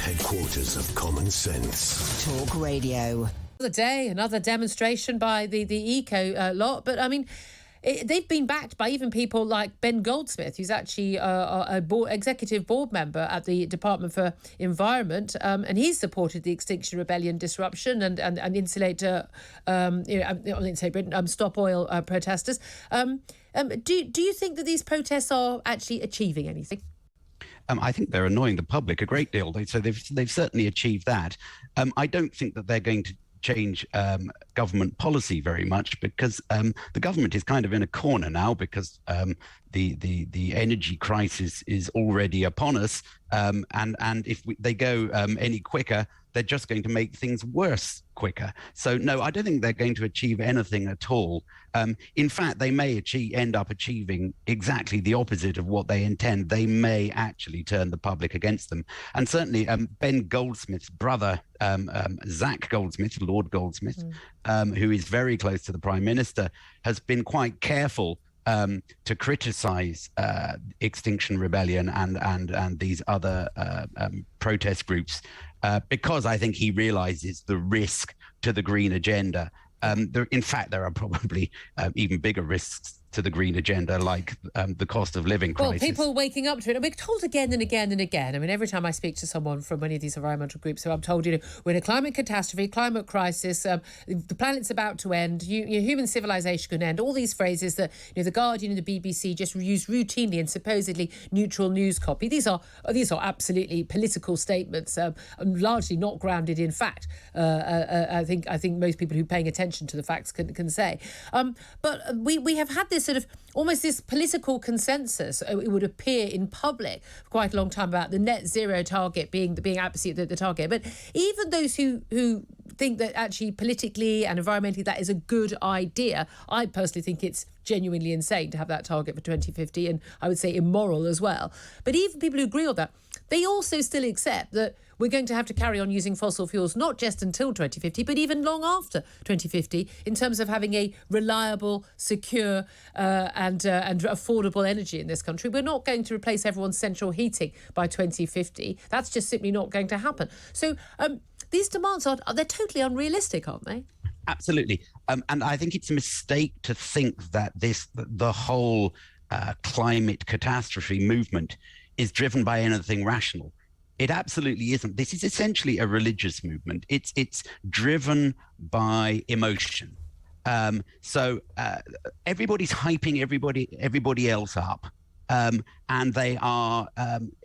Headquarters of common sense. Talk Radio. Another day, another demonstration by the eco lot. But I mean, they've been backed by even people like Ben Goldsmith, who's actually executive board member at the Department for Environment, and he's supported the Extinction Rebellion disruption and insulate, stop oil protesters. Do you think that these protests are actually achieving anything? I think they're annoying the public a great deal. So they've certainly achieved that. I don't think that they're going to change government policy very much, because the government is kind of in a corner now, because the energy crisis is already upon us, and if they go any quicker, they're just going to make things worse quicker. So no, I don't think they're going to achieve anything at all. In fact, they may end up achieving exactly the opposite of what they intend. They may actually turn the public against them. And certainly Ben Goldsmith's brother, Zach Goldsmith, Lord Goldsmith, who is very close to the Prime Minister, has been quite careful to criticize Extinction Rebellion and these other protest groups, because I think he realizes the risk to the green agenda. In fact, there are probably even bigger risks to the green agenda, like the cost of living crisis. Well, people waking up to it. And we're told again and again and again. I mean, every time I speak to someone from any of these environmental groups, so I'm told, we're in a climate catastrophe, climate crisis, the planet's about to end, human civilization can end. All these phrases that the Guardian and the BBC just use routinely in supposedly neutral news copy. These are absolutely political statements, largely not grounded in fact. I think most people who are paying attention to the facts can say. But we have had this sort of almost this political consensus, it would appear, in public for quite a long time about the net zero target being absolutely the target. But even those who think that actually politically and environmentally that is a good idea, I personally think it's genuinely insane to have that target for 2050, and I would say immoral as well. But even people who agree on that, they also still accept that we're going to have to carry on using fossil fuels, not just until 2050, but even long after 2050, in terms of having a reliable, secure and affordable energy in this country. We're not going to replace everyone's central heating by 2050. That's just simply not going to happen. So these demands they're totally unrealistic, aren't they? Absolutely. And I think it's a mistake to think that the whole climate catastrophe movement is driven by anything rational. It absolutely isn't. This is essentially a religious movement. It's driven by emotion. So everybody's hyping everybody else up, and they are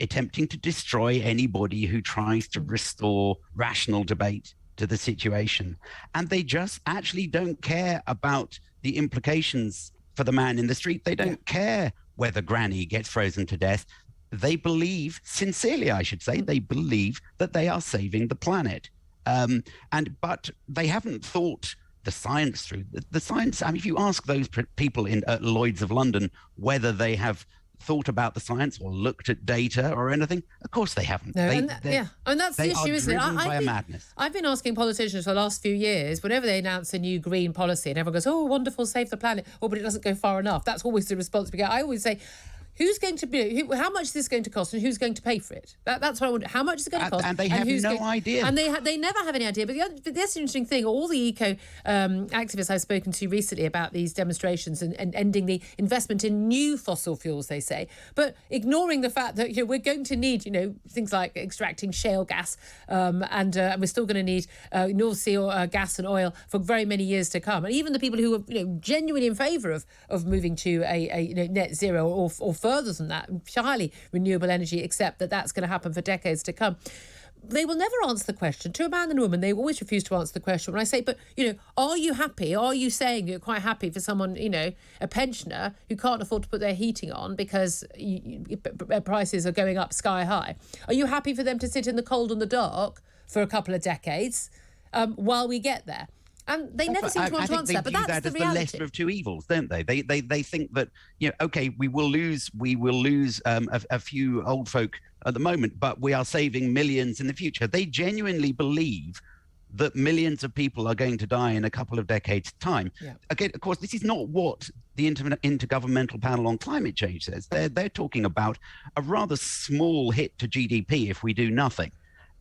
attempting to destroy anybody who tries to restore rational debate to the situation. And they just actually don't care about the implications for the man in the street. They don't care whether Granny gets frozen to death. They believe, sincerely I should say, they believe that they are saving the planet. But they haven't thought the science through. The science, I mean, if you ask those people at Lloyd's of London whether they have thought about the science or looked at data or anything, of course they haven't. No, and that's the issue, isn't it? I've been asking politicians for the last few years, whenever they announce a new green policy and everyone goes, oh, wonderful, save the planet, oh, but it doesn't go far enough. That's always the response we get. I always say, how much is this going to cost, and who's going to pay for it? That's what I wonder. How much is it going to cost? And they have no idea. And they never have any idea. But that's an interesting thing. All the eco activists I've spoken to recently about these demonstrations and ending the investment in new fossil fuels, they say, but ignoring the fact that we're going to need things like extracting shale gas, and we're still going to need North Sea gas and oil for very many years to come. And even the people who are genuinely in favour of moving to a net zero or further than that, highly renewable energy, accept that that's going to happen for decades to come. They will never answer the question. To a man and a woman, they always refuse to answer the question. When I say, but, are you happy? Are you saying you're quite happy for someone, a pensioner who can't afford to put their heating on because prices are going up sky high? Are you happy for them to sit in the cold and the dark for a couple of decades while we get there? And they never seem to want to answer that, but that's the reality. The lesser of two evils, don't they? They think that okay, we will lose a few old folk at the moment, but we are saving millions in the future. They genuinely believe that millions of people are going to die in a couple of decades' time. Yeah. Again, of course, this is not what the Intergovernmental Panel on Climate Change says. They're talking about a rather small hit to GDP if we do nothing.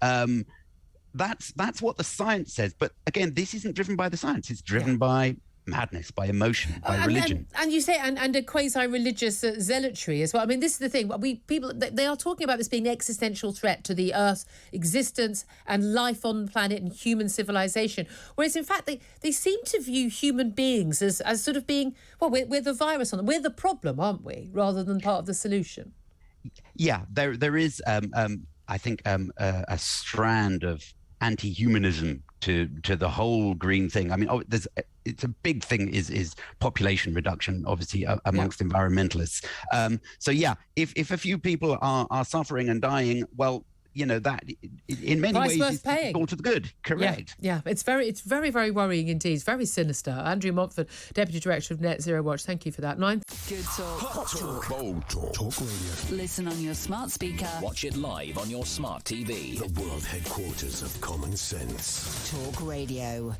That's what the science says. But again, this isn't driven by the science. It's driven by madness, by emotion, by religion. And you say, and a quasi-religious zealotry as well. I mean, this is the thing. They are talking about this being an existential threat to the Earth's existence and life on the planet and human civilization. Whereas, in fact, they seem to view human beings as sort of being, well, we're the virus on them. We're the problem, aren't we? Rather than part of the solution. Yeah, there is, I think, a strand of anti-humanism to the whole green thing. I mean, it's a big thing is population reduction, obviously, amongst environmentalists. So yeah, if a few people are suffering and dying, well, you know, that in many ways is all to the good. Correct. Yeah. It's very, very worrying indeed. It's very sinister. Andrew Montford, Deputy Director of Net Zero Watch. Thank you for that. Good talk. Hot talk. Bold talk. Talk radio. Listen on your smart speaker. Watch it live on your smart TV. The world headquarters of common sense. Talk Radio.